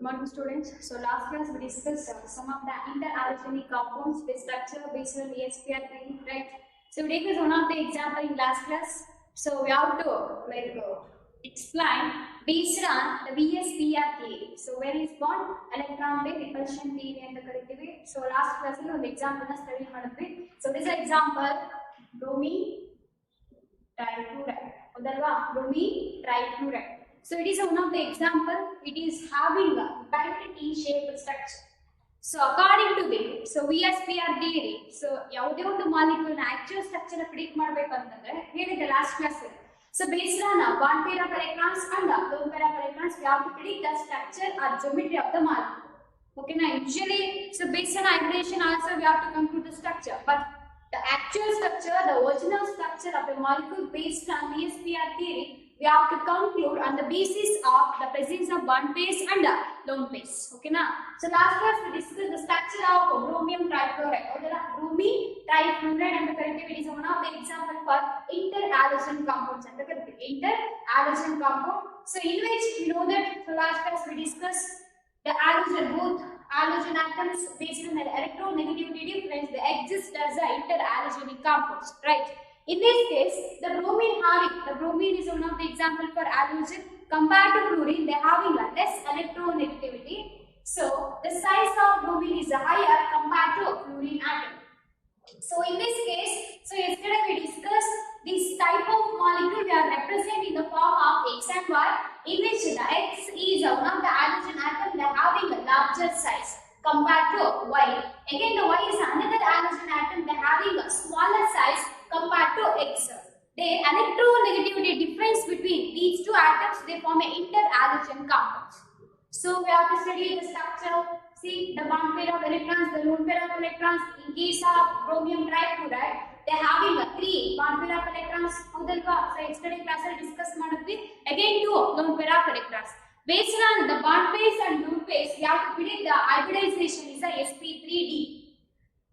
Good morning, students. So last class we discussed some of the interallogeneic compounds with structure based on ESPR theory, right? So we take one of the example in last class. So we have to explain based on the VSPR theory. So where is bond electron by repulsion theory and the corrective. So last class we one example study madidvi. So this is example bromine trifluoride. Odalva bromine trifluoride. So it is one of the example. It is having a bent T-shaped structure. So according to this, so VSPR theory, so ಯಾವುದೇ ಒಂದು molecule actual structure predict ಮಾಡಬೇಕಂತಂದ್ರೆ ಹೇಳಿದೆ last class. So based on bond pair of electrons and lone pair of electrons, we have to predict the structure or geometry of the molecule. Okay, now usually, so based on hybridization also we have to conclude the structure, but the actual structure, the original structure of a molecule based on VSPR theory, we have to conclude on the basis of the presence of bond pairs and lone pairs. Okay, now, so last class we discussed the structure of bromium trifluoride. Or the bromine trifluoride and the corrective is one of the example for interhalogen compounds. And the interhalogen compound. So in which we know that so last class we discussed the halogen, both halogen atoms based on the electronegativity difference, they exist as the interhalogenic compounds, right? In this case, the bromine is one of the example for halogen. Compared to fluorine, they are having a less electronegativity. So the size of bromine is higher compared to fluorine atom. So in this case, so yesterday we discussed this type of molecule we are represented in the form of X and Y, in which the X is one of the halogen atom that having a larger size compared to Y. Again, the Y is another halogen atom that having a smaller size compared to X. The electronegativity difference between these two atoms, they form an interhalogen compounds. So we have to study the structure. See the bond pair of electrons, the lone pair of electrons. In case of bromium trifluoride, they are having a 3 bond pair of electrons. So yesterday class we discussed madidvi. Again 2 lone pair of electrons. Based on the bond pairs and lone pairs, we have to predict the hybridization is a sp3d.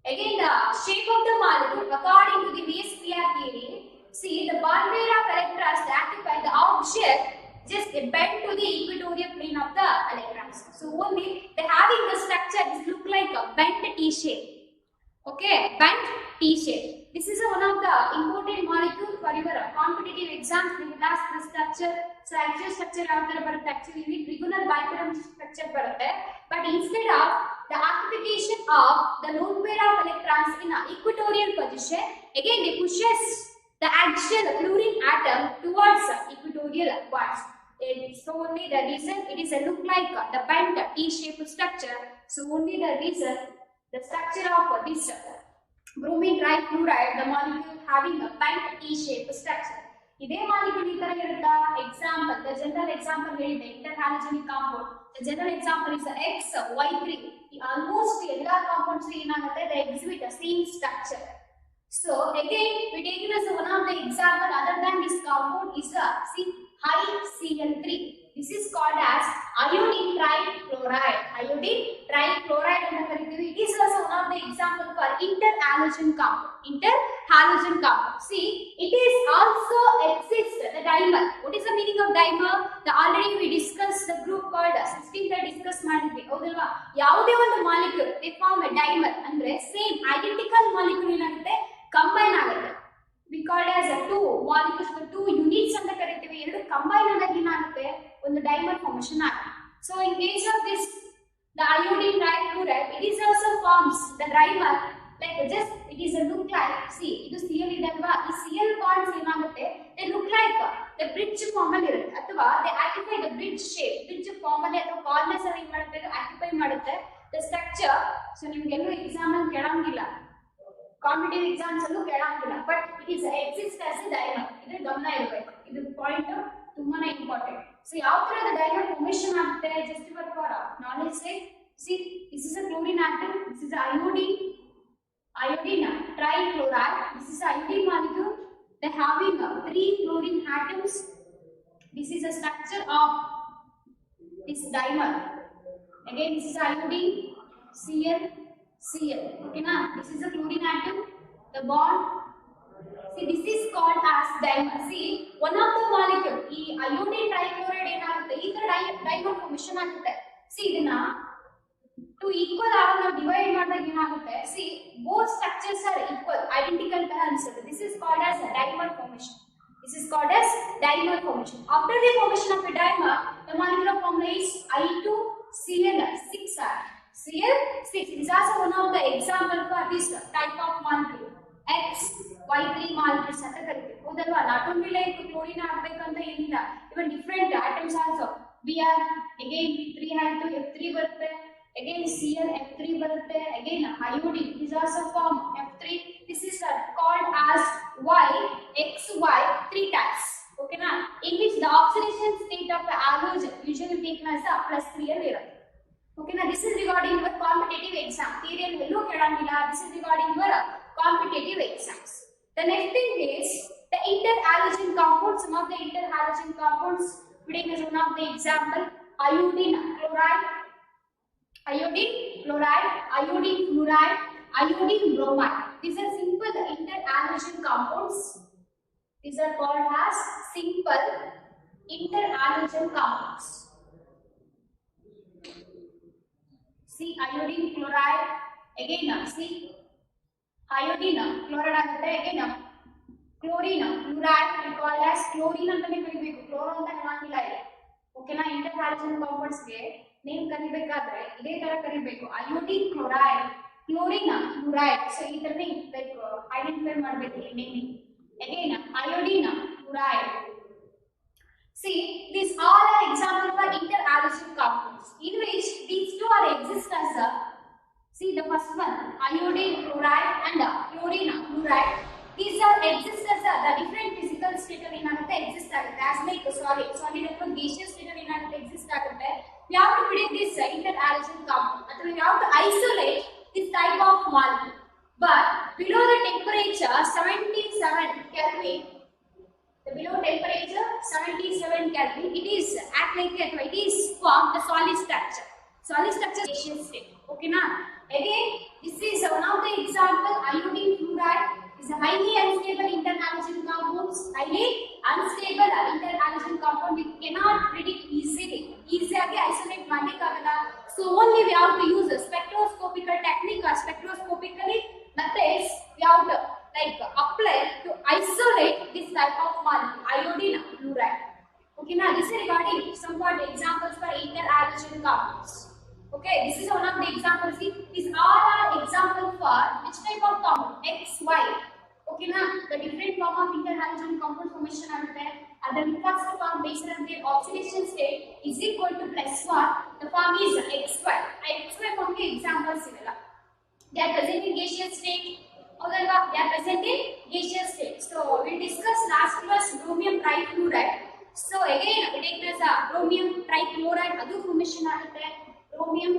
Again, the shape of the molecule according to the VSPR theory. See the bond pair of electrons occupy the object just bend to the equatorial plane of the electrons. So only they having the structure is look like a bent T shape. Okay, bent T shape. This is one of the important molecule for your competitive exams. They will ask the structure. So actual structure actually regular bipyramidal structure but instead of the occupation of the lone pair of electrons in an equatorial position, again they pushes the axial fluorine atom towards equatorial upwards. So only the reason it is a look like the bent T-shaped structure. So only the reason the structure of this bromine trifluoride, the molecule having a bent T-shaped structure. This molecule example, the general example here is the interhalogenic compound. The general example is the XY3. Almost all compounds they exhibit the same structure. So again, we take as one of the example other than this compound is the high Cl3. This is called as iodine trifluoride. Iodine trifluoride and it is also one of the example for interhalogen compound. Interhalogen compound. See, it is also exists the dimer. What is the meaning of dimer? The already we discussed the group called 16th discuss madidvi. Hೌದಲ್ವಾ? ಯಾವುದೇ ಒಂದು molecule they form a dimer ಅಂದ್ರೆ same identical molecule ಏನಾಗುತ್ತೆ combine ಆಗುತ್ತೆ. We call it as a two molecules for two units ಅಂತ ಕರೀತೀವಿ. ಎರಡು combine ಆದಾಗ ಏನಾಗುತ್ತೆ ಒಂದು dimer formation ಆಗುತ್ತೆ. So in case of this the iodine trifluoride, it is also forms the dimer like just it is a look like, see ಇದು Cl ಇದೆ ಅಲ್ವಾ, ಈ Cl bonds ಏನಾಗುತ್ತೆ they look like the bridge form ಅಲ್ಲಿ ಇರುತ್ತೆ ಅಥವಾ they occupy the bridge shape. Bridge form ಅಲ್ಲಿ ಅಥವಾ corners ಅಲ್ಲಿ ಏನು ಮಾಡುತ್ತೆ occupy ಮಾಡುತ್ತೆ the structure. So ನಿಮಗೆಲ್ಲೂ ಎಕ್ಸಾಮ್ ಅಲ್ಲಿ ಕೇಳಂಗಿಲ್ಲ, ಕಾಂಪಿಟೇಟಿವ್ ಎಕ್ಸಾಮ್ಸ್ ಅಲ್ಲೂ ಕೇಳಂಗಿಲ್ಲ, but it is exist as a dimer. ಇದು ಗಮನ ಇರಬೇಕು, ಇದು ಪಾಯಿಂಟ್ ತುಂಬಾನೇ ಇಂಪಾರ್ಟೆಂಟ್. ಸೊ ಯಾವ ತರದ ಡೈಮರ್ ಫಾರ್ಮೇಷನ್ ಆಗುತ್ತೆ just for knowledge sake. See this is a chlorine atom, this is iodine trifluoride. This is iodine molecule. They having 3 chlorine atoms. This is a structure of this dimer. Again, this is iodine, Cl. Okay, now this is a chlorine atom. The bond. See, this is called as dimer. See, one of the molecule, iodine trifluoride ಏನಾಗುತ್ತೆ ಈ ತರ dimer formation ಆಗುತ್ತೆ. See ಇದನ್ನ to equal ಆಗ ನಾವು divide ಮಾಡಿದಾಗ ಏನಾಗುತ್ತೆ see both structures are equal identical ತರ ಅನ್ಸುತ್ತೆ. This is called as dimer formation. This is called as dimer formation. After the formation of a dimer, the molecular formula is I2Cl6. Cl6 is also one of the example for this type of molecule. XY3 molecules ಅಂತ ಕರೀತೀವಿ. ಹೌದಲ್ವಾ? Not only like chlorine ಆಗಬೇಕಂತ ಏನಿಲ್ಲ. Even different atoms also Br again B3 ಆಯ್ತು F3 ಬರುತ್ತೆ. Again Cl F3 ಬರುತ್ತೆ. Again iodine is also form F3. This is called as YXY 3 types. Okay na? In which the oxidation state of the halogen usually taken as a +3 ಅಲ್ಲಿ ಇರುತ್ತೆ. Okay na? This is regarding your competitive exam. Theory ಅಲ್ಲಿ ಎಲ್ಲೂ ಕೇಳಂಗಿಲ್ಲ. This is regarding your competitive exams. The next thing is the interhalogen compounds. Some of the interhalogen compounds putting as one of the example iodine chloride, iodine chloride, iodine fluoride, iodine bromide. These are simple interhalogen compounds. These are called as simple interhalogen compounds. See iodine chloride again. See iodine chloride ಆಗುತ್ತೆ again chlorine fluoride we call as chlorine ಅಂತಾನೆ ಕರಿಬೇಕು. Chloro ಅಂತ ಹೇಳಂಗಿಲ್ಲ ಇಲ್ಲಿ. ಓಕೆನಾ? ಇಂಟರ್ಹ್ಯಾಲಜನ್ compounds ಗೆ name ಕರಿಬೇಕಾದ್ರೆ ಇದೇ ತರ ಕರಿಬೇಕು. iodine chloride, chlorine fluoride. So ಈ ತರ ಲೈಕ್ ಐಡೆಂಟಿಫೈ ಮಾಡಬೇಕು ಈ naming. again iodine fluoride. See these all are example for interhalogen compounds in which these two are exist as a see the first one iodine chloride and chlorine fluoride. These are exist as the different physical state ಅಲ್ಲಿ ಏನಾಗುತ್ತೆ exist ಆಗುತ್ತೆ as like solid ಅಥವಾ gaseous state ಅಲ್ಲಿ ಏನಾಗುತ್ತೆ exist ಆಗುತ್ತೆ. We have to predict this interhalogen compound ಅಥವಾ we have to isolate this type of molecule. But below the temperature 77 Kelvin, below temperature 77 Kelvin, it is act like ಅಥವಾ it is form the solid structure gaseous state. Okay na? Again this is one of the example iodine fluoride is a highly unstable interhalogen compound. Highly unstable interhalogen compound we cannot predict easily isolate ಮಾಡಲಿಕ್ಕಾಗಲ್ಲ. So only we have to use a spectroscopical technique or spectroscopically methods we have to like apply to isolate this type of molecule iodine fluoride. Okay now this is regarding somewhat examples for interhalogen compounds. Okay, this is one of the examples. See, these all are example for which type of compound? X, Y. Okay, na? The different form of interhalogen compound formation are there. And the first form based on their oxidation state is equal to +1. The form is XY. XY form ke examples similar. They are present in gaseous state. Okay, they are present in gaseous state. So we discussed last class bromium trifluoride. So again, we take this bromium trichloride. Adu formation agutte. Chromium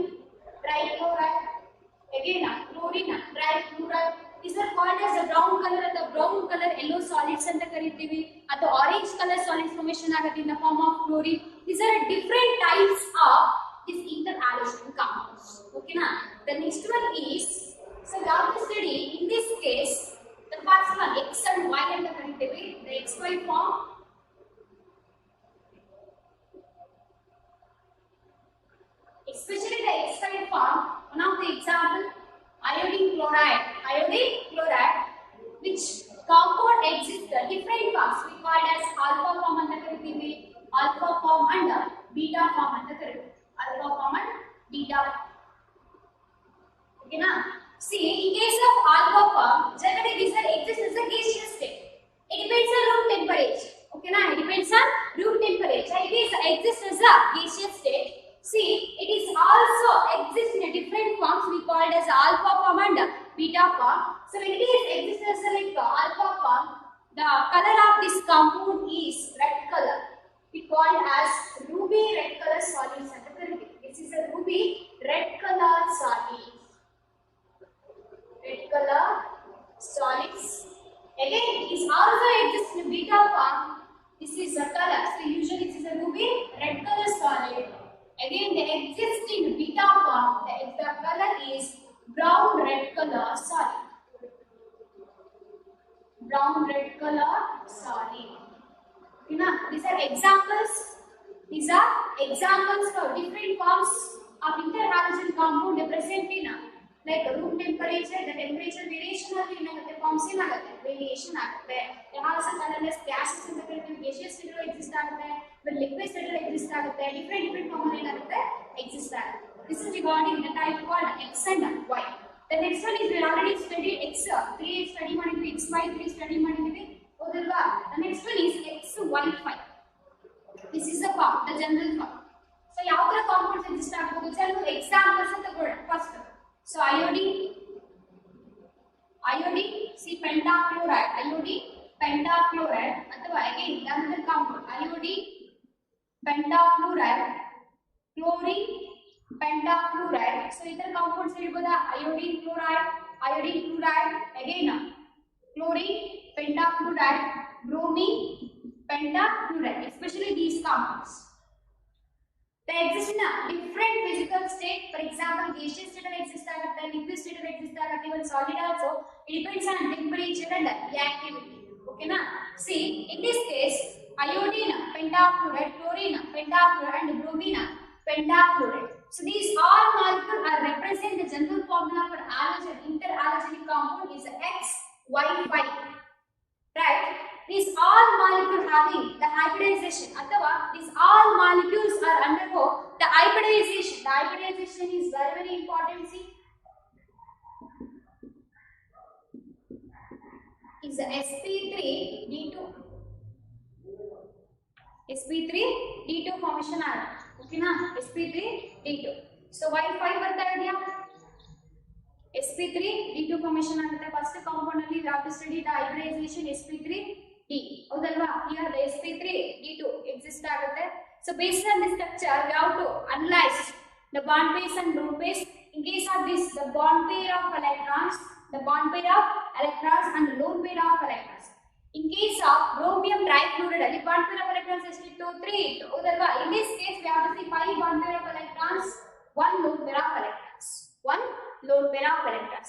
trichloride, again chlorine trifluoride. These are called as a brown color and the brown color yellow solids anta karitivi. At the orange color solids formation agutte in the form of chlorine. These are different types of these interhalogen compounds. Okay na? The next one is so we have to study in this case the first one X and Y anta karitivi. The XY form. Especially the XY form, one of the example iodine chloride, which compound exists different forms. We call as alpha form anta karitivi, alpha form and beta form anta karitivi. Alpha form and beta. Okay na? See, in case of alpha form, generally these are exist as a gaseous state. It depends on room temperature. Okay na? It depends on room temperature. It is exist as a gaseous state. See, it is also exists in a different forms. We call it as alpha form and beta form. So when it is exists as like alpha form, the color of this compound is red color. We call it as ruby red color solids. This is a ruby red color solid. Red color solids. Again, it is also exists in beta form. This is a color. So usually this is a ruby red color solid. Again, they exist in beta form. The color is brown red color solid. Brown red color solid. You know, these are examples. These are examples for different forms of interhalogen compound present in like room temperature, the temperature variation of the forms variation there are some colorless gases in the gaseous state exist but liquid state exist different form exist. This is regarding the type called X and Y. The next one is we already studied X 3 study ಮಾಡಿದ್ವಿ X Y 3 study ಮಾಡಿದ್ವಿ ಹೌದಲ್ವಾ. The next one is XY5. This is the form, the general form. So ಯಾವ ತರ compounds exist ಆಗಬಹುದು ಕೆಲವು examples ತಗೊಳ್ಳೋಣ first. So iodine see pentachloride ಅಥವಾ again another compound iodine pentachloride chlorine pentachloride. So ಇದರ compounds ಹೇಳ್ಬೋದಾ iodine chloride again chlorine pentachloride bromine pentachloride, especially these compounds. They exist in a different physical state. For example, gaseous state exist agutte, liquid state exist agutte, even solid also. It depends on temperature and reactivity. Okay na? See, in this case, iodine pentachloride, chlorine pentachloride, and bromine pentachloride. So these all molecules are represent the general formula for halogen. Interhalogenic compound is XY5. Right? These all molecules having the hybridization अथवा these all molecules are undergo the hybridization. The hybridization is very important. See, is the sp3d2 formation आया. Okay ना, sp3d2. So y5 ಬರ್ತಾ ಇದೆಯಾ sp3d2 formation ಆಗುತ್ತೆ. First compound ಅಲ್ಲಿ we have to study the hybridization sp3d ಹೌದಲ್ವಾ. here the sp3d2 exist ಆಗುತ್ತೆ. So based on this structure we have to analyze the bond pairs and lone pairs. In case of this, the bond pair of electrons and lone pair of electrons. In case of bromium trifluoride ಅಲ್ಲಿ bond pair of electrons ಎಷ್ಟಿತ್ತು 3 ಇತ್ತು ಹೌದಲ್ವಾ. in this case we have to see 5 bond pair of electrons, 1 lone pair of electrons.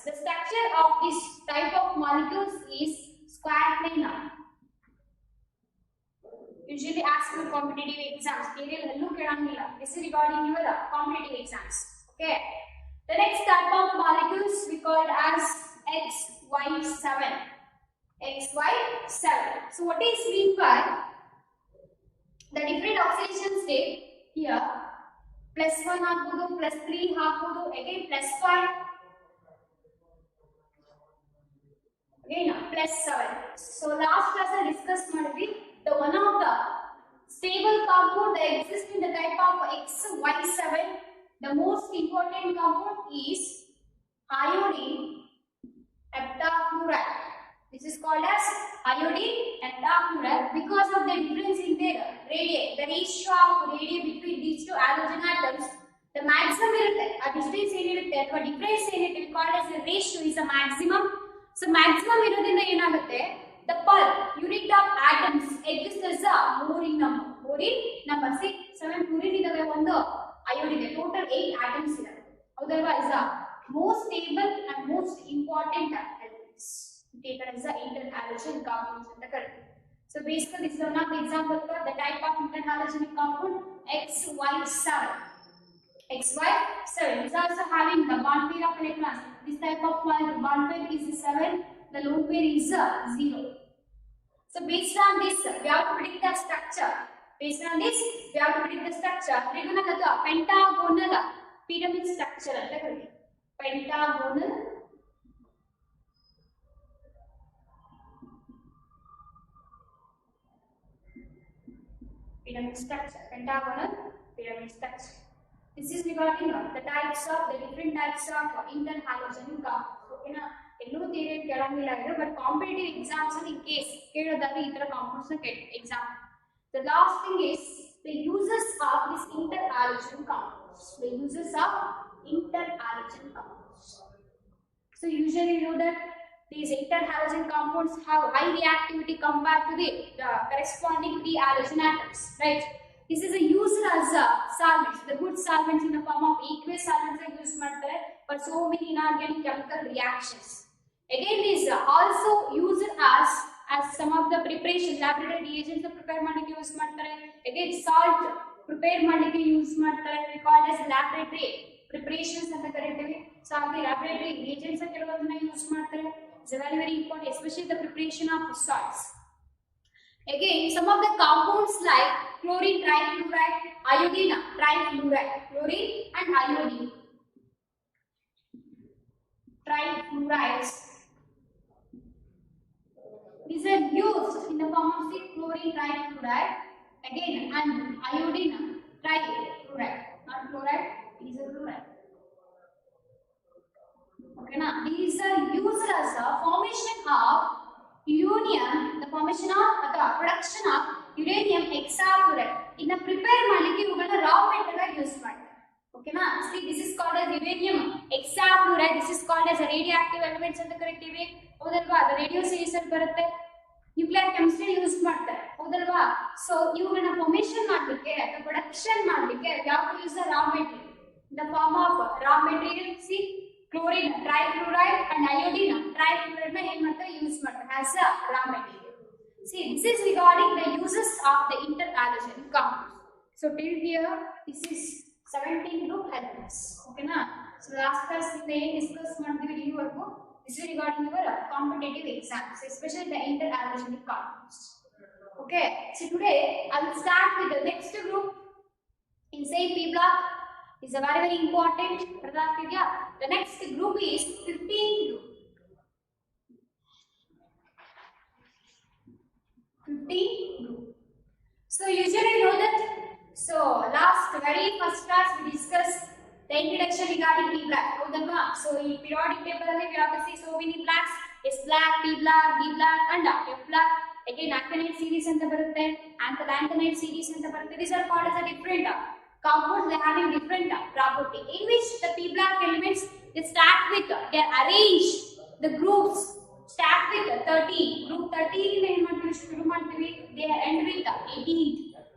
The structure of this type of molecules is square planar. Usually asked for competitive exams. Look at this is regarding your competitive exams. Okay. The next type of molecules we called as XY7. So what is mean by the different oxidation state here? +1 ಹಾಕಬಹುದು, +3 ಹಾಕಬಹುದು, again +5, again +7. So last class I discussed ಮಾಡಿದ್ವಿ the one of the stable compound that exists in the type of XY7. The most important compound is iodine heptafluoride. This is called as iodine heptafluoride because of the difference in their radii. The ratio of radii between these two halogen atoms, the maximum irutte, a distance ಏನಿರುತ್ತೆ ಅಥವಾ difference ಏನಿರುತ್ತೆ called as the ratio is a maximum. So maximum ಇರೋದ್ರಿಂದ ಏನಾಗುತ್ತೆ, the per unit of atoms exists as a Morin number. 7 fluorine ಇದಾವೆ, ಒಂದು iodine, total 8 atoms ಇದಾವೆ ಹೌದಲ್ವಾ. is the most stable and most important elements taken as the interhalogen compounds ಅಂತ ಕರೀತೀವಿ. So basically this is one of the example for the type of interhalogenic compound XY7 is also having the bond pair of electrons. This type of bond pair is 7, the lone pair is 0. So based on this we have to predict the structure. Trigonal ಅಥವಾ pentagonal pyramid structure ಅಂತ ಕರೀತೀವಿ. Pentagonal pyramid structure. This is regarding the types of the different types of interhalogenic compounds. Okay na, ಎಲ್ಲೂ theory ಕೇಳಂಗಿಲ್ಲ ಇದ್ರೆ but competitive exams in case ಕೇಳೋದಾದ್ರೆ ಈ ತರ compounds ನ ಕೇಳಿ exam. The last thing is the uses of this interhalogen compounds. So usually you know that these interhalogen compounds have high reactivity compared to the corresponding free halogen atoms, right? This is a used as solvents. The good solvents in the form of aqueous solvents are used for so many inorganic chemical reactions. Again, these are also used as some of the preparation laboratory reagents prepare ಮಾಡಕ್ಕೆ use ಮಾಡ್ತಾರೆ. Again, salt prepare ಮಾಡಲಿಕ್ಕೆ use ಮಾಡ್ತಾರೆ. V called as laboratory preparations ಅಂತ ಕರೀತೀವಿ. So ಹಾಗೆ laboratory reagents ಕೆಲವೊಂದನ್ನ use ಮಾಡ್ತಾರೆ. It's very important, especially the preparation of salts. Again, some of the compounds like chlorine trifluoride, iodine trifluoride, chlorine and iodine trifluorides, these are used in the form of the chlorine trifluoride again and iodine trifluoride, not fluoride, these are fluoride. Okay, now these are used as a formation of uranium, the formation of the production of uranium hexafluoride. In the prepare ಮಾಡಲಿಕ್ಕೆ ಇವುಗಳನ್ನ raw material ಆಗಿ use ಮಾಡ್ತಾರೆ. Okay na, see this is called as uranium hexafluoride, this is called as a radioactive elements ಅಂತ ಕರೀತೀವಿ. ಹೌದಲ್ವಾ? ಅದು radio series ಅಲ್ಲಿ ಬರುತ್ತೆ. ನ್ಯೂಕ್ಲಿಯರ್ ಕೆಮಿಸ್ಟ್ರಿ ಯೂಸ್ ಮಾಡ್ತಾರೆ. ಹೌದಲ್ವಾ? ಸೊ ಇವುಗಳನ್ನ ಫಾರ್ಮೇಷನ್ ಮಾಡಲಿಕ್ಕೆ ಅಥವಾ ಪ್ರೊಡಕ್ಷನ್ ಮಾಡಲಿಕ್ಕೆ ಯಾವ use raw material in the form of raw material. See chlorine trifluoride and iodine trifluoride na ಏನು ಮಾಡ್ತಾರೆ ಯೂಸ್ ಮಾಡ್ತಾರೆ as a raw material. See this is regarding the uses of the interhalogenic compounds. So till here this is 17 group elements. Okay na? So last class we discuss ಮಾಡಿದ್ವಿ ಇಲ್ಲಿವರೆಗೂ. This is regarding your competitive exams, especially the interhalogenic compounds. Okay, so today I will start with the next group in same P block. Is a very important. The next group is 15 group. 15 group. So usually know that. So last very first class we discussed the introduction regarding P block. So in periodic table we have to see so many blocks. S block, P block, D block and F block. Again actinide series anta barutte, anthocyanide series anta barutte. These are called as a different compounds. They having different property in which the P block elements they start with they arrange the groups start with 13. Group 13 in ಏನು ಮಾಡ್ತೀವಿ ಶುರು ಮಾಡ್ತೀವಿ, they end with 18.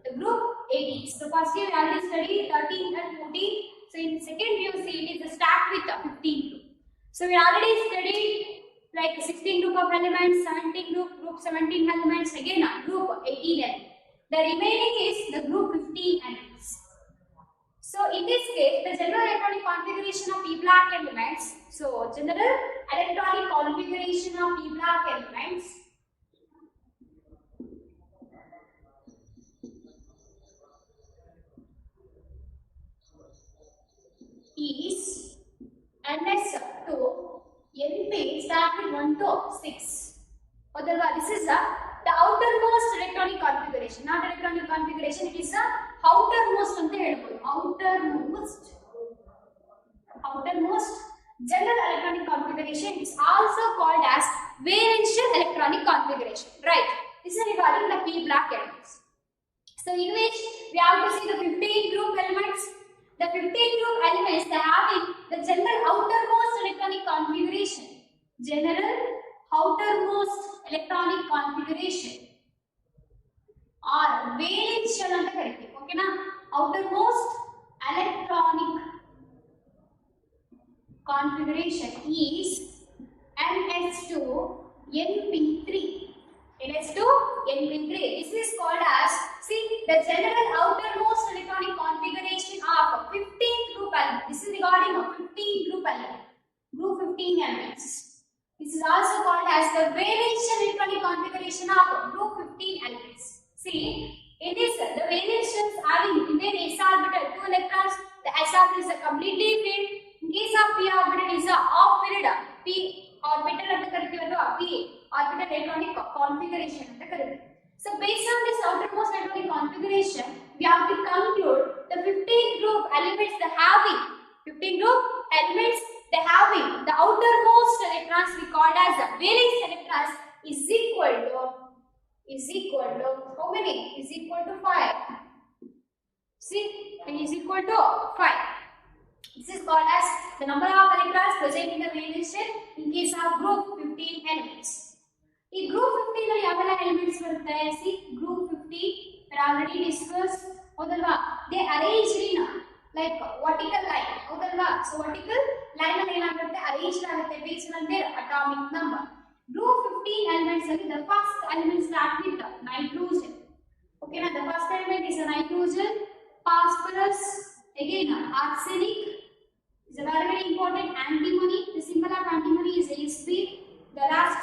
The group 18. So first year we already studied 13 and 14. So in second you see it is a start with 15 group. So we already studied like 16 group of elements, 17 group 17 elements, again group 18 elements. The remaining is the group 15 elements. So in this case the general electronic configuration of P block elements, so general electronic configuration of P block elements is NS2 NP start with 1 to 6. Otherwise, this is the outermost electronic configuration. Not electronic configuration, it is the outermost. Outermost general electronic configuration is also called as valential electronic configuration. Right? This is regarding the P block elements. So in which we have to see the 15 group elements. The 15 group elements they having the general outermost electronic configuration. General outermost electronic configuration or valential anta kariteve. Okay na? Outermost electronic configuration is NS2 NP3. NS2 NP3. This is called as, see, the general outermost electronic configuration of 15 group elements. This is regarding a 15 group element. Group 15 elements. This is also called as the valential electronic configuration of group 15 elements. See, in this the valentials having in their s orbital 2 electrons, the s orbital is completely filled. In case of p orbital is half filled. P orbital anta kariteve alva, p orbital electronic configuration anta kariteve. So based on this outermost electronic configuration, we have to conclude the 15 group elements they having 15 group elements they having the outermost electrons we called as the valence electrons is equal to how many? Is equal to 5. See, it is equal to 5. This is called as the number of electrons present in the valence shell in case of group 15 elements. In group 15 ಅಲ್ಲಿ ಯಾವೆಲ್ಲ elements ಬರುತ್ತೆ? See, group 15 we already discussed. ಹೌದಲ್ವಾ? They arranged in like vertical line. ಹೌದಲ್ವಾ? So vertical line ಅಲ್ಲಿ ಏನಾಗುತ್ತೆ? Arranged ಆಗುತ್ತೆ based on their atomic number. Group 15 elements ಅಲ್ಲಿ the first element start with nitrogen. Okay na? The first element is a nitrogen. phosphorus, again arsenic is a very very important. Antimony, the symbol of antimony is Asp. The last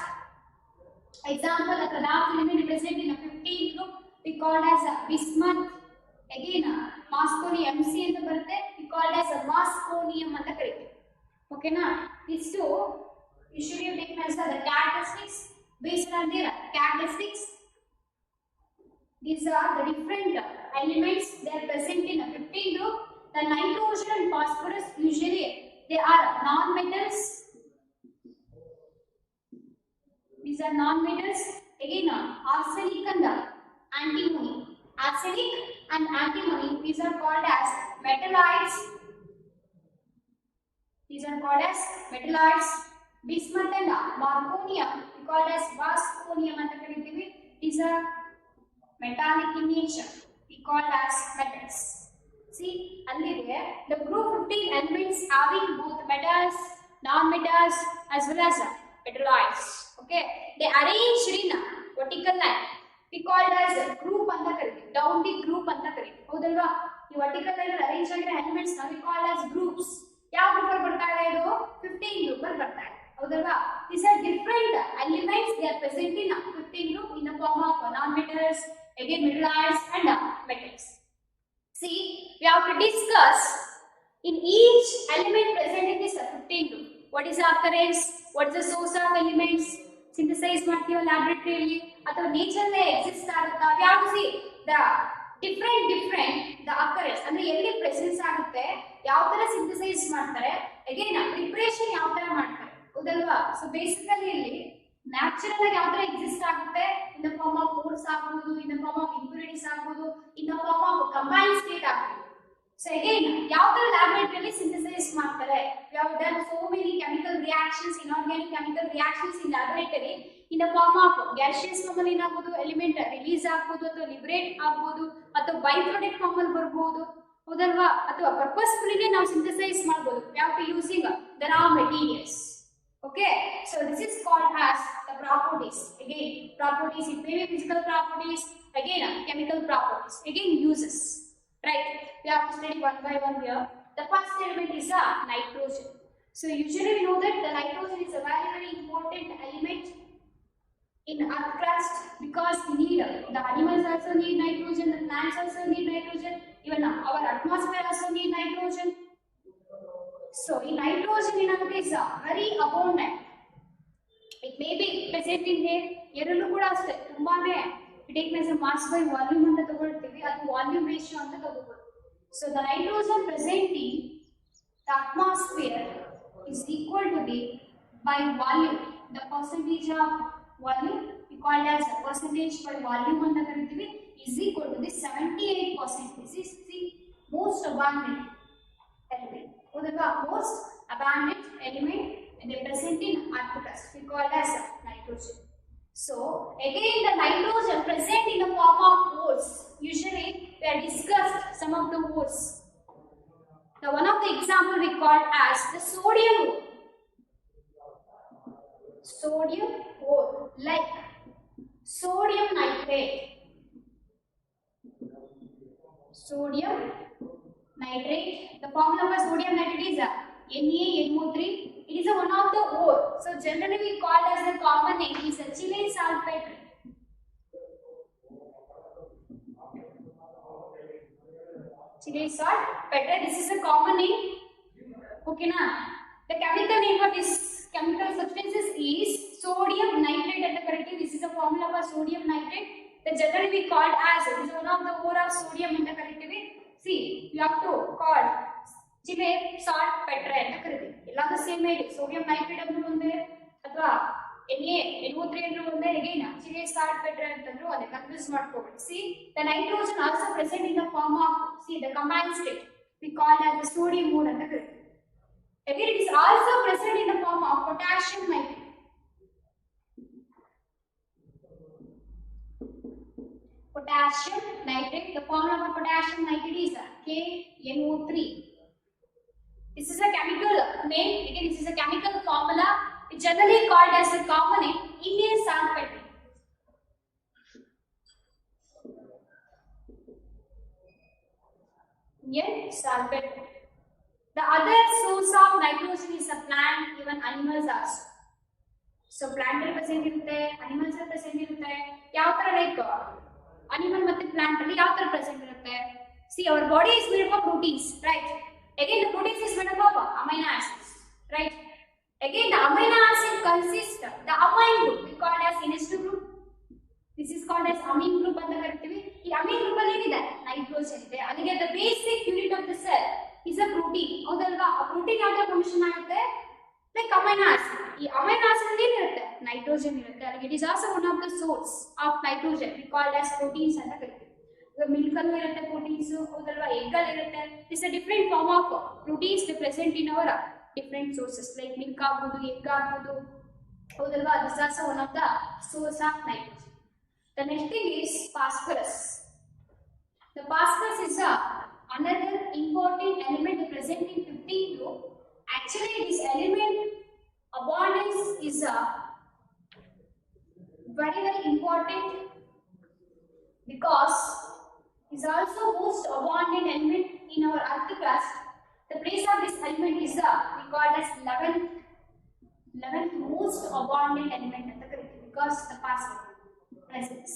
example of the last element present in a 15th group we called as bismuth. Again Mosconi MC anta barutte, we called as Mosconium anta karite. Okay na, these two usually you take as the characteristics based on their characteristics. These are the different elements they are present in a 15th group. The nitrogen and phosphorus usually they are non-metals. These are non-metals. Again arsenic and antimony. Arsenic and antimony, these are called as metalloids. These are called as metalloids. Bismuth and marconium we called as vasconium anta karitivi. These are metallic in nature, we call as metals. See, the group 15 elements having both metals, non-metals as well as metalloids. Okay, they arranged in a vertical line. We call as group anta kariti, down the group anta kariti. Houdalva, the vertical line arranged elements now we call as groups. Yav group barta ide idu 15 group barta ide. Houdalva, these are different elements they are present in 15 group in the form of non-metals, again metalloids and metals. See, we have to discuss in each element present in this 15 group. What is the occurrence? What is the source of elements? Synthesize ಮಾಡ್ತೀವಿ laboratory ಅಥವಾ nature ನೇ exist ಆಗುತ್ತಾ? We have to see the different the occurrence ಅಂದ್ರೆ ಎಲ್ಲಿ presence ಆಗುತ್ತೆ, ಯಾವ ತರ synthesize ಮಾಡ್ತಾರೆ, again preparation ಯಾವ ತರ ಮಾಡ್ತಾರೆ, ಹೌದಲ್ವಾ? So basically ಇಲ್ಲಿ ನ್ಯಾಚುರಲ್ ಆಗಿ ಯಾವ ತರ ಎಕ್ಸಿಸ್ಟ್ ಆಗುತ್ತೆ, in the form of force ಆಗಬಹುದು, in the form of impurities ಆಗಬಹುದು, in the form of combined state ಆಗಬಹುದು. ಸೊ ಅಗೈನ್ ಯಾವ ತರ ಲ್ಯಾಬೊರೇಟರಿಯಲ್ಲಿ ಸಿಂಥಸೈಸ್ ಮಾಡ್ತಾರೆ, we have done so many chemical reactions, inorganic chemical reactions in laboratory in the form of gaseous form ಅಲ್ಲಿ ಏನಾಗಬಹುದು, element release ಆಗಬಹುದು ಅಥವಾ ಲಿಬರೇಟ್ ಆಗಬಹುದು ಅಥವಾ ಬೈ ಪ್ರಾಡಕ್ಟ್ ಫಾರ್ಮ್ ಅಲ್ಲಿ ಬರಬಹುದು, ಹೌದಲ್ವಾ? ಅಥವಾ ಪರ್ಪಸ್ಫುಲಿನೇ ನಾವು ಸಿಂಥಸೈಸ್ ಮಾಡಬಹುದು. we have to using the raw materials. Okay, so this is called as the properties. Again, properties, it may be physical properties, again chemical properties, again uses. Right? We have to study one by one here. The first element is nitrogen. So usually we know that the nitrogen is a very very important element in earth crust because we need the animals also need nitrogen, the plants also need nitrogen, even our atmosphere also need nitrogen. So in nitrogen is very abundant. It may be present in air. ಎರಲ್ಲೂ ಕೂಡ ಅಷ್ಟೇ ತುಂಬಾನೇ take as a mass by volume ಅಂತ ತಗೊಳ್ತೀವಿ, ಅದು volume ratio ಅಂತ ತಗೋಬಹುದು. So the nitrogen present in the atmosphere is equal to the by volume, the percentage of volume we call as a percentage by volume ಅಂತ ಕರೀತೀವಿ, is equal to the 78%. This is the most abundant element. Or the most abundant element and they present in earth crust, we call as nitrogen. So again the nitrogen present in the form of ores. Usually we have discussed some of the ores. Now one of the example we call as the sodium ore. Sodium ore like sodium nitrate. Sodium nitrate. The formula for sodium nitrate is NaNO3. It is one of the ore. So generally we call as the common name is a Chilean saltpeter. Chilean saltpeter. This is a common name. Okay na? The chemical name for this chemical substances is sodium nitrate at the correctly. This is the formula for sodium nitrate. The generally we called as it is one of the ore of sodium in the correctly. See, you have to call Chilean saltpeter ಅಂತ ಕರೀತೀವಿ. ಎಲ್ಲಾದ್ರೂ same ಇದೆ, sodium nitrate ಅಂದ್ರೂ ಒಂದೇ ಅಥವಾ NaNO3 ಅಂದ್ರೂ ಒಂದೇ, again Chilean saltpeter ಅಂತಂದ್ರೂ ಒಂದೇ, ಕನ್ಫ್ಯೂಸ್ ಮಾಡ್ಕೋಬೇಡಿ. See, the nitrogen also present in the form of, see, the combined state we call as the sodium ore ಅಂತ ಕರೀತೀವಿ. Again it is also present in the form of potassium nitrate. Potassium nitrate, the formula for potassium nitrate is KNO3. This is a chemical name. Again, this is a chemical formula. It's generally called as the common name Indian saltpeter. in sulfate. The other source of nitrogen is a plant, even animals also. So plant present irutte, animals present irutte. Yav tara like animal matte plant alli yav tara present irutte. See, our body is made up of proteins, right? Again, the proteins is made up of amino acids, right? Again, the amino acid consists the amine group we call as NH2 group. This is called as amine group anta karithivi. Ee amine group alli enide nitrogen ide. Adige the basic unit of the cell is a protein. Howdalva? A protein yav function agutte like amino acid. Ee amino acid alli irutte nitrogen irutte. Adige it is also one of the source of nitrogen we call as proteins anta karithivi. The milk allu irutte proteins, howdalva? Egg allu irutte. This is a different form of proteins present in our different sources like milk agudu, egg agudu, howdalva? This is also one of the source of nitrogen. The next thing is phosphorus. The phosphorus is another important element present in 15 group. Actually, this element abundance is very important because it is also most abundant element in our earth crust. The place of this element is we call as 11th most abundant element because the phosphorus presence.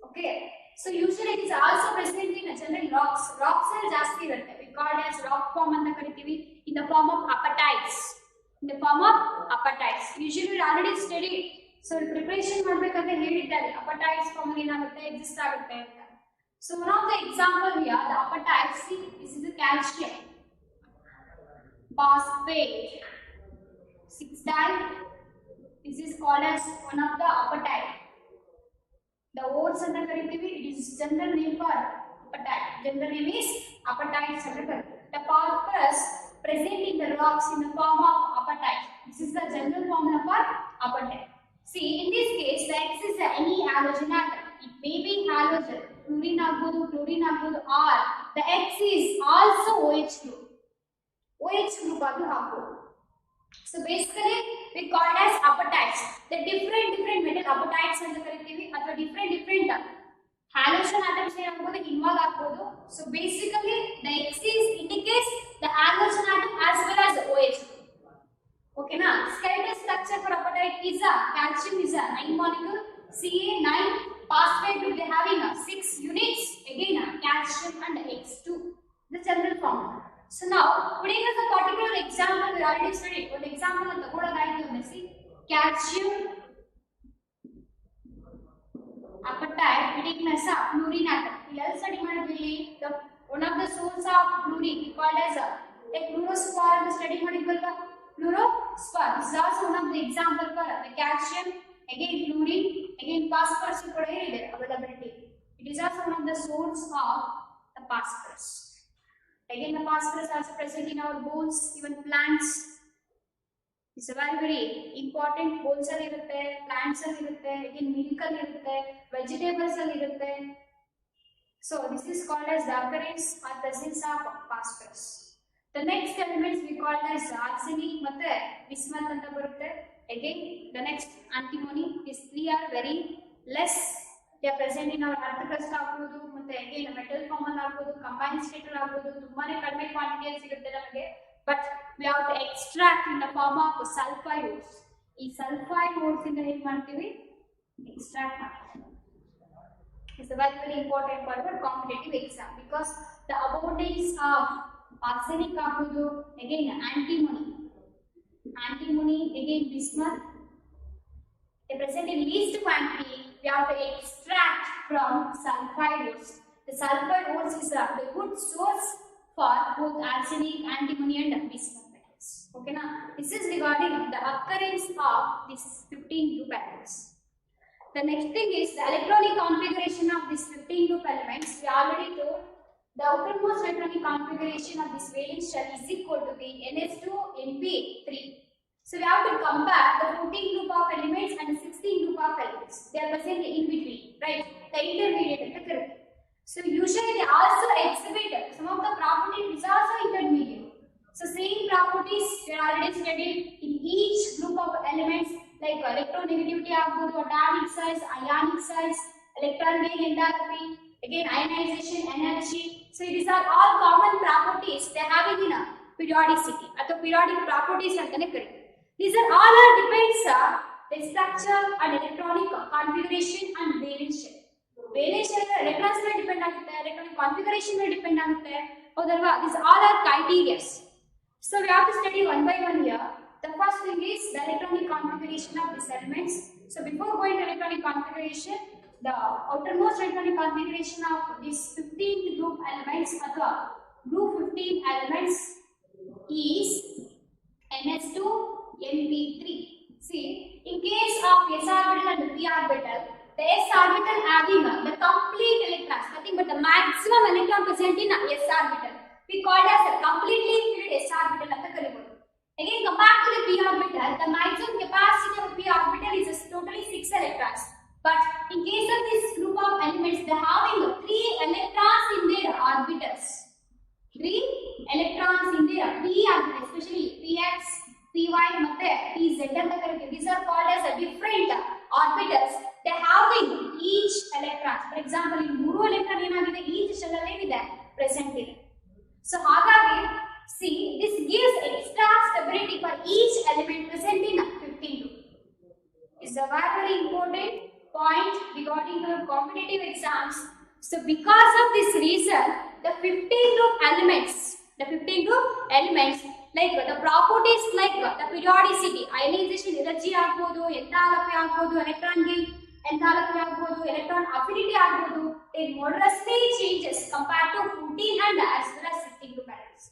Okay, so usually it is also present in general rocks. Rocks are ಜಾಸ್ತಿ ಇರುತ್ತೆ. We call as rock form ಅಂತ ಕರಿತೀವಿ. In the form of apatites. In the form of apatites. Usually we already studied. So preparation ಮಾಡಬೇಕಂತ ಹೇಳಿದ್ದಾರೆ. Apatites form ಏನಾಗುತ್ತೆ exist ಆಗುತ್ತೆ ಅಂತ. So one of the example here, the apatites. See, this is the calcium, phosphate, 6-di. This is called as one of the apatite. The oats and the karitivi, it is general name for apatite. General name is apatites. The phosphorus present in the rocks in the form of apatite. This is the general formula for apatite. See, in this case, the X is any halogen atom. It may be halogen, fluorine agbodu, chlorine agbodu, or the X is also OH group. OH group adu agbodu. So basically, we call it as apatites. The different metal apatites anta karitivi athwa different halogen atoms ಏನಾಗಬಹುದು involve ಆಗಬಹುದು. So basically, the X indicates the halogen atom as well as the OH. Okay na? Skeletal structure for apatite is calcium is 9 molecule, Ca9, phosphate group they having 6 units. Again calcium and X2. The general formula. So now, putting as a particular example, we already studied. One example of the code see calcium apatite, we take as a fluorine atom. We also study the one of the source of fluorine we called as a fluorospore and study fluorospore. This is also one of the example for the calcium, again fluorine, again phosphorus availability. It is also one of the source of the phosphorus. Again, the phosphorus also present in our bones, even plants. It's a very important. Bones are there, plants are there, again milk are there, vegetables are there. So this is called as the occurrence or presence of phosphorus. The next elements we call as arsenic, matte bismuth anta barutte. Again, the next antimony. These three are very less. They are present in our earth crust agbodu, matte again metal form alli agbodu, combined state alli agbodu, tumbane kadime quantity alli sigutte namage, but we have to extract in the form of sulfide ores. Ee sulfide ores inda ಏನು ಮಾಡ್ತೀವಿ extract ಮಾಡ್ತೀವಿ. It's a very important for our competitive exam because the abundance of arsenic agbodu, again antimony, again bismuth, they present in least quantity. We have to extract from sulfide ores. The sulfide ores is a good source for both arsenic, antimony and bismuth metals. Okay na? This is regarding the occurrence of these 15 group elements. The next thing is the electronic configuration of these 15 group elements. We already told the outermost electronic configuration of this valence shell is equal to the NH2NP3. So we have to compare the 14 group of elements and the 16 group of elements. They are present in between, right? The intermediate. So usually they also exhibit some of the properties which are also intermediate. So same properties we already studied in each group of elements like electronegativity agbodu, atomic size, ionic size, electron gain enthalpy, again ionization energy, So these are all common properties they have in a periodicity ಅಥವಾ periodic properties ಅಂತಾನೆ ಕರೀತಾರೆ. These are all depends the structure and electronic configuration and valence shell. Valence shell electrons ಮೇಲೆ depend ಆಗುತ್ತೆ, electronic configuration ಮೇಲೆ depend ಆಗುತ್ತೆ, ಹೌದಲ್ವಾ? These all are criteria. So we have to study one by one here. The first thing is the electronic configuration of these elements. So before going to electronic configuration, the outermost electronic configuration of these 15th group elements or group 15 elements is ns2 np3. See, in case of s orbital and p orbital, the s orbital having the complete electrons, nothing but the maximum electron present in s orbital, we call as a completely filled s orbital anta karibodu. Again, compared to the p orbital, the maximum capacity of p orbital is totally 6 electrons. But in case of this group of elements, they are having 3 electrons in their orbitals. 3 electrons in their p orbitals, especially px, py, and pz. These are called as a different orbitals. They are having each electrons. For example, in 3 electron each shell present here. So, see, this gives extra stability for each element present in 15 group. It's a very important point regarding to competitive exams. So because of this reason, the 15 group elements like the properties like the periodicity, ionization energy agbodu, enthalpy agbodu, electron gain enthalpy agbodu, electron affinity agbodu, it modestly changes compared to 14 and as well as 16 group elements.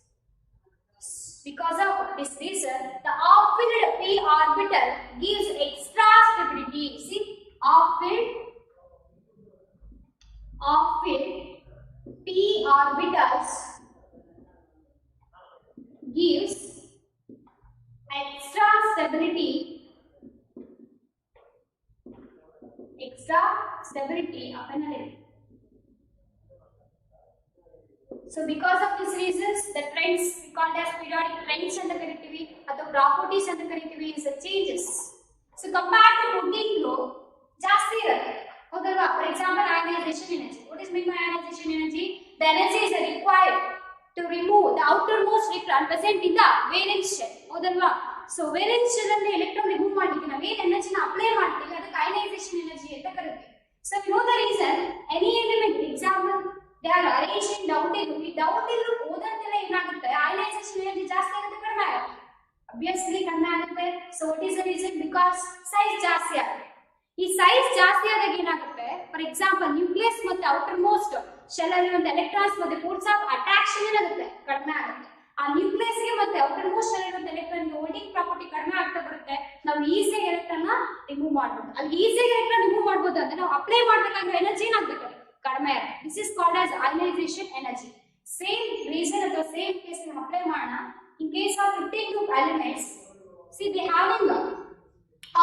Because of this reason, the off-filled p orbital gives extra stability. See, off-filled p orbitals gives extra stability upon a level. So because of these reasons, the trends we called as periodic trends and the connectivity or the properties and the connectivity is the changes. So compared to 14 group, ಜಾಸ್ತಿ ಇರುತ್ತೆ ಹೌದಲ್ವಾ? For example, ionization energy. What is meant by ionization energy? The energy is required to remove the outermost electron present in the valence shell. ಹೌದಲ್ವಾ? So valence shell ಅಲ್ಲಿ electron remove ಮಾಡಲಿಕ್ಕೆ ನಾವು ಏನು ಎನರ್ಜಿನ apply ಮಾಡ್ತೀವಿ ಅದಕ್ಕೆ ionization energy ಅಂತ ಕರೀತೀವಿ. So you know the reason, any element example they are arranged in down group ಓದಂತೆಲ್ಲ ಏನಾಗುತ್ತೆ ionization energy ಜಾಸ್ತಿ ಆಗುತ್ತೆ ಕಡಿಮೆ ಆಗುತ್ತೆ obviously ಕಡಿಮೆ ಆಗುತ್ತೆ. So what is the reason? Because size ಜಾಸ್ತಿ ಆಗುತ್ತೆ. ಈ ಸೈಜ್ ಜಾಸ್ತಿ ಆದಾಗ ಏನಾಗುತ್ತೆ, ಫಾರ್ ಎಕ್ಸಾಂಪಲ್ ನ್ಯೂಕ್ಲಿಯಸ್ ಮತ್ತೆ ಔಟರ್ ಮೋಸ್ಟ್ ಶೆಲ್ ಅಲ್ಲಿರುವಂತ ಎಲೆಕ್ಟ್ರಾನ್ಸ್ ಮತ್ತೆ ಫೋರ್ಸ್ ಆಫ್ ಅಟ್ರಾಕ್ಷನ್ ಏನಾಗುತ್ತೆ ಕಡಿಮೆ ಆಗುತ್ತೆ. ಆ ನ್ಯೂಕ್ಲಿಯಸ್ ಗೆ ಮತ್ತೆ ಔಟರ್ ಮೋಸ್ಟ್ ಶೆಲ್ ಇರುವಂತ ಎಲೆಕ್ಟ್ರಾನ್ ಗೆ ಹೋಲ್ಡಿಂಗ್ ಪ್ರಾಪರ್ಟಿ ಕಡಿಮೆ ಆಗ್ತಾ ಬರುತ್ತೆ. ನಾವು ಈಸಿಯಾಗಿ ಎಲೆಕ್ಟ್ರಾನ್ ನ ರಿಮೂವ್ ಮಾಡಬಹುದು. ಅಲ್ಲಿ ಈಸಿಯಾಗಿ ಎಲೆಕ್ಟ್ರಾನ್ ರಿಮೂವ್ ಮಾಡಬಹುದು ಅಂದ್ರೆ ನಾವು ಅಪ್ಲೈ ಮಾಡಬೇಕಾಗಿರೋ ಎನರ್ಜಿ ಏನಾಗಬೇಕು ಕಡಿಮೆ ಆಗುತ್ತೆ. This is called as ionisation energy. Same reason ಅಥವಾ ಸೇಮ್ ಕೇಸ್ ನಾವು ಅಪ್ಲೈ ಮಾಡೋಣ. ಇನ್ case of 15 group elements, C they having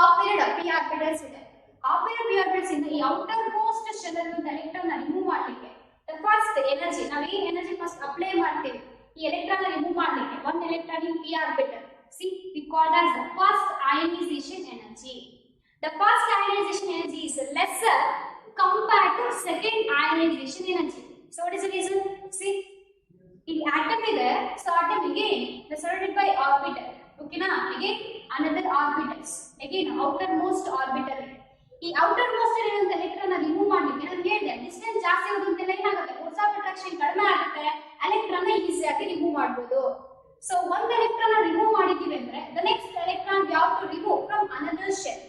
of-field p orbitals ಇದೆ. ಆಫ್-ಫೀಲ್ಡ್ p ಆರ್ಬಿಟಲ್ಸ್ ಇಂದ ಈ ಔಟರ್ ಮೋಸ್ಟ್ ಶೆಲ್ ಅಲ್ಲಿರುವಂತ ಎಲೆಕ್ಟ್ರಾನ್ ನ ರಿಮೂವ್ ಮಾಡಲಿಕ್ಕೆ ದ ಫಸ್ಟ್ ಎನರ್ಜಿ ನಾವು ಈ ಎನರ್ಜಿ ಫಸ್ಟ್ ಅಪ್ಲೈ ಮಾಡ್ತೀವಿ ಈ ಎಲೆಕ್ಟ್ರಾನ್ ನ ರಿಮೂವ್ ಮಾಡಲಿಕ್ಕೆ. One electron in p orbital, C V called as the first ionisation energy. The first ionisation energy is lesser compared to second ionization energy. So what is the reason? See, in atom ಇದೆ, so atom again is surrounded by orbital. Okay na? Again another orbitals. Again outermost orbital. ಈ outermost ಇರುವಂತ electron ನ remove ಮಾಡಲಿಕ್ಕೆ ನಾನು ಹೇಳಿದೆ distance ಜಾಸ್ತಿ ಹೋದಂತೆಲ್ಲ ಏನಾಗುತ್ತೆ force of attraction ಕಡಿಮೆ ಆಗುತ್ತೆ, ಎಲೆಕ್ಟ್ರಾನ್ ನ ಈಸಿಯಾಗಿ ರಿಮೂವ್ ಮಾಡಬಹುದು. ಸೊ ಒಂದು ಎಲೆಕ್ಟ್ರಾನ್ ನ ರಿಮೂವ್ ಮಾಡಿದೀವಿ ಅಂದ್ರೆ the next electron we have to remove from another shell.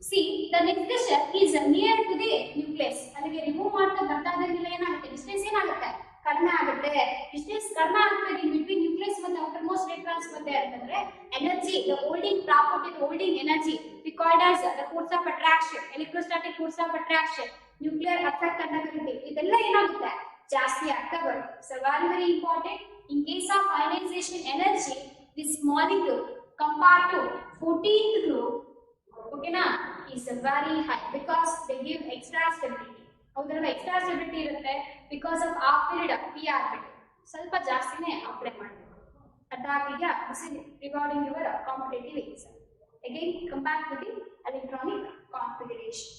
See, the next shell is near to the nucleus. ಅಲ್ಲಿಗೆ ರಿಮೂವ್ ಮಾಡ್ತಾ ಬರ್ತಾ ಇದ್ದಂಗೆಲ್ಲ ಏನಾಗುತ್ತೆ ಡಿಸ್ಟೆನ್ಸ್ ಏನಾಗುತ್ತೆ ಕಡಿಮೆ ಆಗುತ್ತೆ. ಡಿಸ್ಟೆನ್ಸ್ ಕಡಿಮೆ ಆಗ್ತದೆ ಇನ್ ಬಿಟ್ವೀನ್ ನ್ಯೂಕ್ಲಿಯಸ್ ಮತ್ತೆ ಔಟರ್ ಮೋಸ್ಟ್ ಎಲೆಕ್ಟ್ರಾನ್ಸ್ ಮತ್ತೆ ಅಂತಂದ್ರೆ energy the holding property the holding energy we called as the force of attraction, electrostatic force of attraction, nuclear effect ಅಂತ ಕರೀತೀವಿ. ಇದೆಲ್ಲ ಏನಾಗುತ್ತೆ ಜಾಸ್ತಿ ಆಗ್ತಾ ಬರುತ್ತೆ. So very important in case of ionisation energy this molecule compared to 14th group, okay na, is very high because they give extra stability. ಹೌದಲ್ವಾ? Extra stability ಇರುತ್ತೆ because of half-filled p orbital ಸ್ವಲ್ಪ ಜಾಸ್ತಿನೇ apply ಮಾಡಬೇಕು. ಅರ್ಥ ಆಗಿದೆಯಾ? This is regarding your competitive exam. Again come back to the electronic configuration.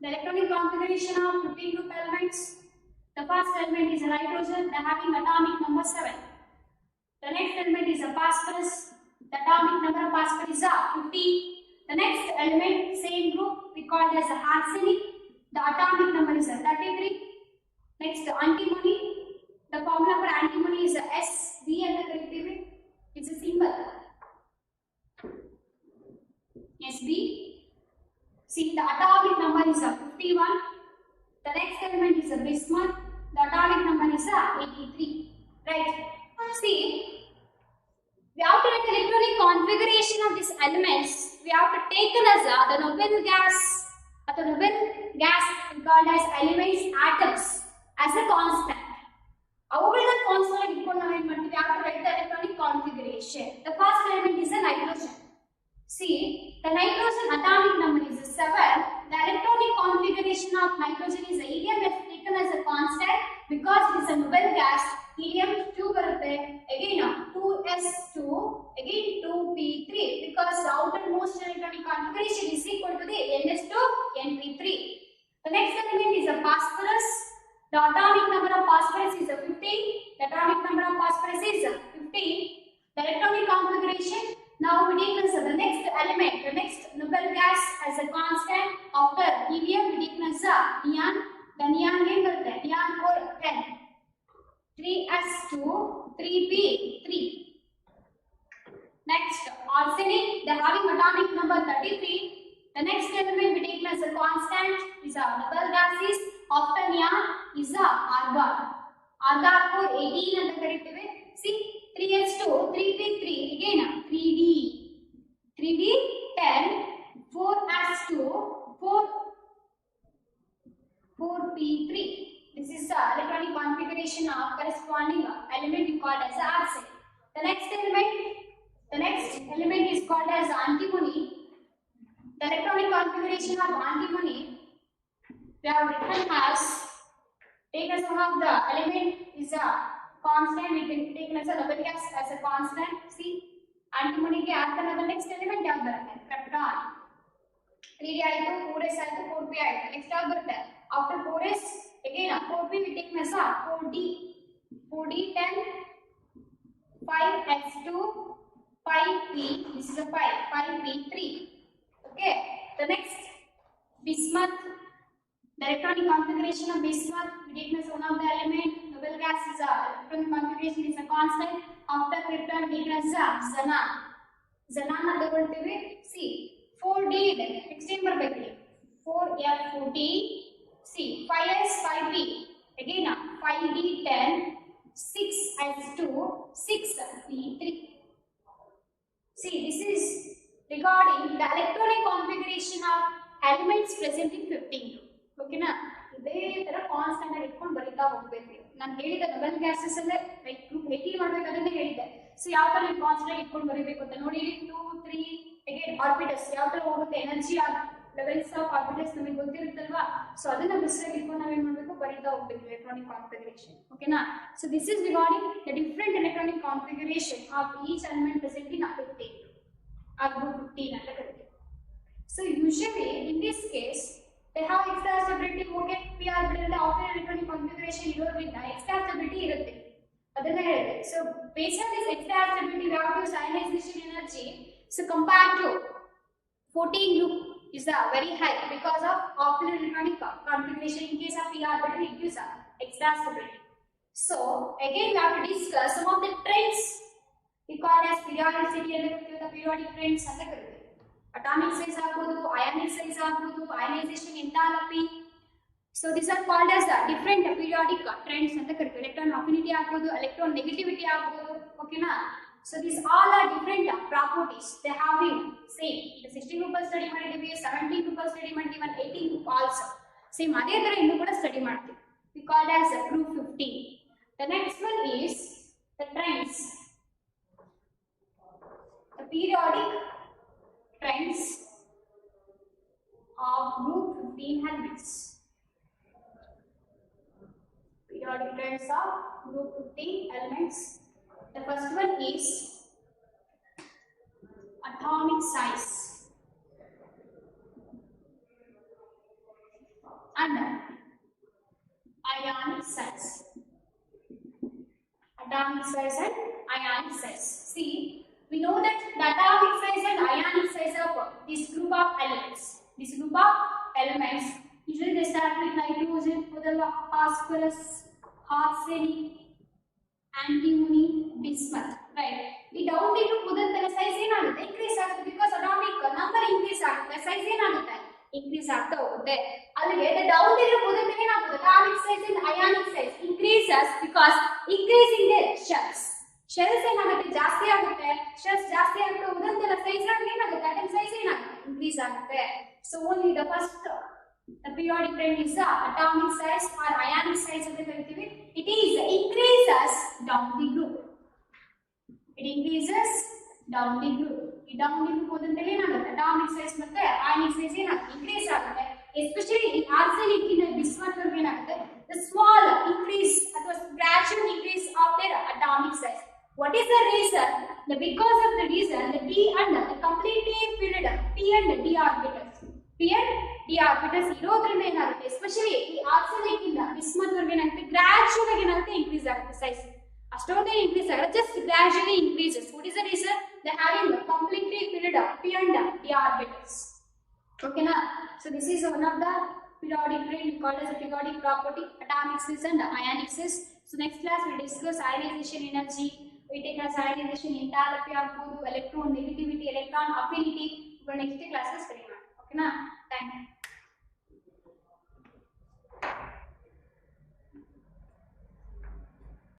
The electronic configuration of 15 group elements. The first element is a nitrogen, having atomic number 7. The next element is a phosphorus. The atomic number of phosphorus is 15. The next element, same group, we call it as a arsenic. The atomic number is a 33. Next, antimony. The formula for antimony is a SB and the corrective. It's a symbol. SB. See, the atomic number is a 51. The next element is a bismuth. The atomic number is a 83. Right? See, we have to write the electronic configuration of these elements. We have to take as the noble gas, or the noble gas called as elements, atoms, as a constant. How will the constant we have to write the electronic configuration. The first element is a nitrogen. See, the nitrogen atomic number is 7. The electronic configuration of nitrogen is helium is taken as a constant because it is a noble gas. Helium 2 again 2s2 again 2p3 because the outermost electronic configuration is equal to the ns2 np3. The next element is a phosphorus. The atomic number of phosphorus is a 15. The atomic number of phosphorus is 15. The electronic configuration. Now we take the next element, the next noble gas as a constant. After helium, we take neon. The neon name neon 4 10. 3s2 3p3. Next, arsenic, they having atomic number 33. The next element we take as a constant is a noble gases. After neon is a argon. Argon 4 18 and the correct way. See, 3s2 3p3 again 3d 10 4s2 4p3. This is the electronic configuration of corresponding element we called as arsenic. The next element is called as antimony. The electronic configuration of antimony we have written as, take as one of the element is a constant, we can take as a noble gas as a constant. See, antimony ke aadka the next element yav barutte krypton. 3d aitu 4s aitu 4p aitu. Next yav barutte after 4s again 4p we take as a 4d 10 5s2 5p, this is a 5p3. Okay, the next bismuth. The electronic configuration of bismuth, we take as one of the element. Noble gas is a electronic configuration is a constant. After krypton, we take as a xenon. Xenon tagolteve. See, 4d then extend barbekku. 4f14. See, 5s 5p. Again 5d10. 6s2. 6p3. See, this is regarding the electronic configuration of elements present in 15. Okay na? Iದೇ ತರ constant ಆಗಿ ಇಟ್ಕೊಂಡು ಬರಿತಾ ಹೋಗಬೇಕು. ನಾನು ಹೇಳಿದ Nobel gases ಅಂದ್ರೆ like group 18 ಮಾಡಬೇಕು ಅದನ್ನೇ ಹೇಳಿದ್ದೆ. ಸೊ ಯಾವ ತರ ನೀವು ಕಾನ್ಸ್ಟೆಂಟ್ ಆಗಿ ಇಟ್ಕೊಂಡು ಬರಿಬೇಕು ಅಂತ ನೋಡಿ. 2 3 ಅಗೇನ್ ಆರ್ಬಿಟಲ್ಸ್ ಯಾವ ತರ ಹೋಗುತ್ತೆ ಎನರ್ಜಿ ಲೆವೆಲ್ಸ್ ಆಫ್ ಆರ್ಬಿಟಲ್ಸ್ ನಮಗೆ ಗೊತ್ತಿರುತ್ತಲ್ವಾ. ಸೊ ಅದನ್ನ ಬಿಸಿಲಾಗಿ ಇಟ್ಕೊಂಡು ನಾವೇನ್ ಮಾಡಬೇಕು ಬರಿತಾ ಹೋಗಬೇಕು ಎಲೆಕ್ಟ್ರಾನಿಕ್ ಕಾನ್ಫಿಗರೇಷನ್. ಓಕೆನಾ? So this is regarding the different electronic configuration of each element present in 15 ಆ ಗ್ರೂಪ್ 15 ಅಂತ ಕರೀತೀವಿ. So usually in this case they have extra stability. Okay, p orbital the outer electronic configuration irodrinda extra stability irutte adanna ಹೇಳಿದೆ. So based on this extra stability we have to use ionization energy. So compared to 14 group is very high because of outer electronic configuration. In case of p orbital it gives extra stability. So again we have to discuss some of the trends we call as periodicity and the periodic trends ಅಂತ ಕರೀತೀವಿ. Atomic size ಆಗ್ಬೋದು, ionic size ಆಗ್ಬೋದು, ionization enthalpy. So these are called as the different periodic trends ಅಂತ ಕರೀತೀವಿ. Electron affinity ಆಗ್ಬೋದು, electron negativity ಆಗ್ಬೋದು. ಓಕೆನಾ? So these all are different properties. They having same. The 16 group study ಮಾಡಿದೀವಿ, 17 group study ಮಾಡಿದೀವಿ, 18 group also. Same ಅದೇ ತರ ಇನ್ನೂ ಕೂಡ ಸ್ಟಡಿ ಮಾಡ್ತೀವಿ. We call as group 15. The next one is the trends. The periodic trends of group 15 elements. Periodic trends of group 15 elements. The first one is atomic size. size. Atomic size and ionic size. See, we know that the atomic size and ionic size of this group of elements. Usually they start with nitrogen, phosphorus, arsenic, antimony, bismuth. Right? The down the size increase because atomic number increase size increase the down atomic size and ionic size increases because increasing their shells. Shells ಜಾಸ್ತಿ ಆಗುತ್ತೆ shells ಜಾಸ್ತಿ ಆಗುತ್ತೆ ಉದಂತರ size ಏನಾಗುತ್ತೆ atom size ಏನಾಗುತ್ತೆ increase ಆಗುತ್ತೆ. So only the first the periodic trend is the atomic size or ionic size ಅಂತ ಕರಿತೀವಿ. It is increases down the group. It increases down the group. ಈ down the group ಹೋದಂತೆಲ್ಲ ಏನಾಗುತ್ತೆ atomic size ಮತ್ತೆ ionic size ಏನಾಗುತ್ತೆ increase ಆಗುತ್ತೆ. Especially in arsenic in bismuth ಏನಾಗುತ್ತೆ the small increase ಅಥವಾ gradual increase of their atomic size. What is the reason? Because of the reason the d and the completely filled p and d orbitals. P and d orbitals ಇರೋದ್ರಿಂದ ಏನಾಗುತ್ತೆ especially ಈ arsenic ಇಂದ bismuth ವರೆಗೆ ಏನಾಗುತ್ತೆ gradual ಆಗಿ ಏನಾಗುತ್ತೆ increase ಆಗುತ್ತೆ size. ಅಷ್ಟೊಂದೇ increase ಆಗುತ್ತೆ just gradually increases. What is the reason? They having the completely filled p and d orbitals. Okay na? So this is one of the periodic ring called as a periodic property, atomic size and ionic size. So next class we discuss ionization energy. We take as ionization enthalpy of electron negativity, electron affinity. For next classes, okay na? Thank you.